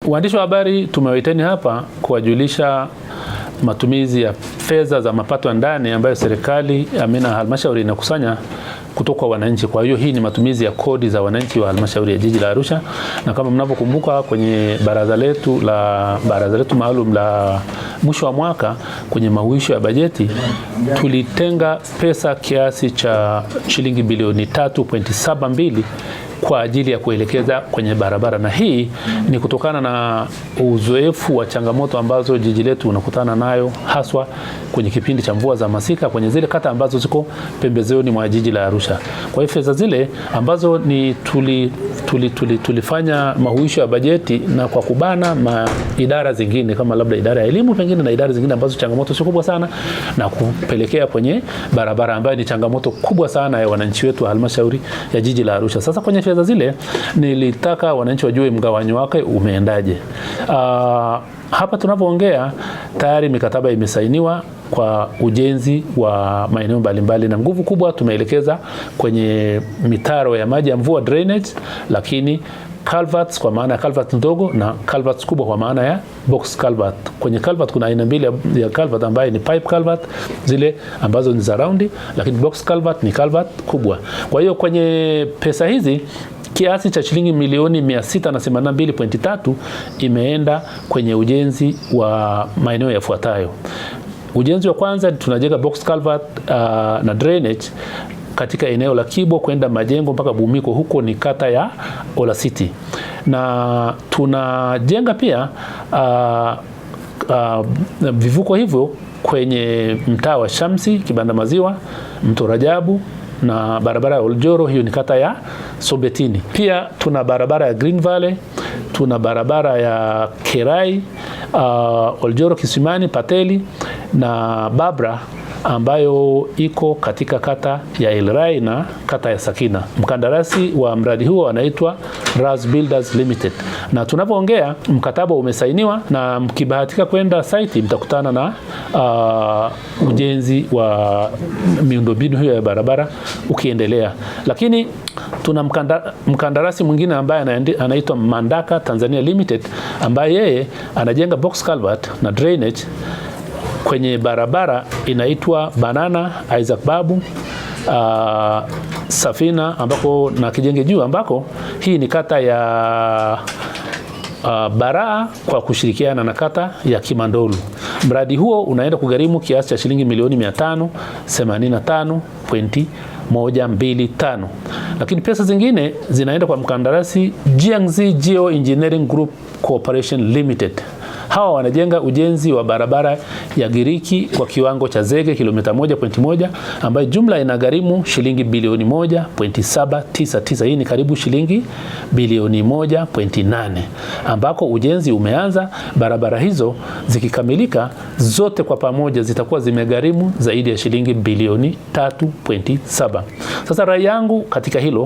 Waandishi wa habari tumewaiteni hapa kuwajulisha matumizi ya fedha za mapato ya ndani ambayo serikali halmashauri inakusanya kutoka kwa wananchi. Kwa hiyo hii ni matumizi ya kodi za wananchi wa halmashauri ya jiji la Arusha, na kama mnavyokumbuka kwenye baraza letu maalum la mwisho wa mwaka kwenye mahuisho ya bajeti tulitenga pesa kiasi cha shilingi bilioni 3.72 kwa ajili ya kuelekeza kwenye barabara, na hii ni kutokana na uzoefu wa changamoto ambazo jiji letu unakutana nayo haswa kwenye kipindi cha mvua za masika kwenye zile kata ambazo ziko pembezoni mwa jiji la Arusha. Kwa hiyo fedha zile ambazo ni tulifanya mahuisho ya bajeti na kwa kubana idara zingine kama labda idara ya elimu pengine na idara zingine ambazo changamoto sio kubwa sana, na kupelekea kwenye barabara ambayo ni changamoto kubwa sana ya wananchi wetu wa halmashauri ya jiji la Arusha. Sasa kwenye fedha zile nilitaka wananchi wajue mgawanyo wake umeendaje. Hapa tunapoongea tayari mikataba imesainiwa kwa ujenzi wa maeneo mbalimbali, na nguvu kubwa tumeelekeza kwenye mitaro ya maji ya mvua drainage, lakini culverts kwa maana ya culvert ndogo na culverts kubwa kwa maana ya box culvert. Kwenye culvert kuna aina mbili ya culvert ambayo ni pipe culvert, zile ambazo ni za round, lakini box culvert ni culvert kubwa. Kwa hiyo kwenye pesa hizi kiasi cha shilingi milioni 682.3 imeenda kwenye ujenzi wa maeneo yafuatayo. Ujenzi wa kwanza tunajenga box culvert na drainage katika eneo la Kibo kwenda Majengo mpaka Bumiko, huko ni kata ya Ola City. Na tunajenga pia vivuko hivyo kwenye mtaa wa Shamsi, Kibanda Maziwa, Mto Rajabu na barabara ya Oljoro, hiyo ni kata ya Sombetini. Pia tuna barabara ya Green Valley, tuna barabara ya Kerai, Oljoro, Kisimani, Pateli na Babra ambayo iko katika kata ya Elrai na kata ya Sakina. Mkandarasi wa mradi huo anaitwa Raz Builders Limited. Na tunapoongea mkataba umesainiwa, na mkibahatika kwenda site mtakutana na ujenzi wa miundombinu hiyo ya barabara ukiendelea. Lakini tuna mkandarasi mwingine ambaye anaitwa Mandaka Tanzania Limited, ambaye yeye anajenga box culvert na drainage kwenye barabara inaitwa Banana Isaac Babu Safina ambako na Kijenge Juu, ambako hii ni kata ya Baraa kwa kushirikiana na kata ya Kimandolu. Mradi huo unaenda kugharimu kiasi cha shilingi milioni 585.125. Lakini pesa zingine zinaenda kwa mkandarasi Jiangxi Geo Engineering Group Corporation Limited. Hawa wanajenga ujenzi wa barabara ya Giriki kwa kiwango cha zege kilomita 1.1 ambayo jumla inagharimu shilingi bilioni 1.799. Hii ni karibu shilingi bilioni 1.8, ambako ujenzi umeanza. Barabara hizo zikikamilika zote kwa pamoja zitakuwa zimegharimu zaidi ya shilingi bilioni 3.7. Sasa rai yangu katika hilo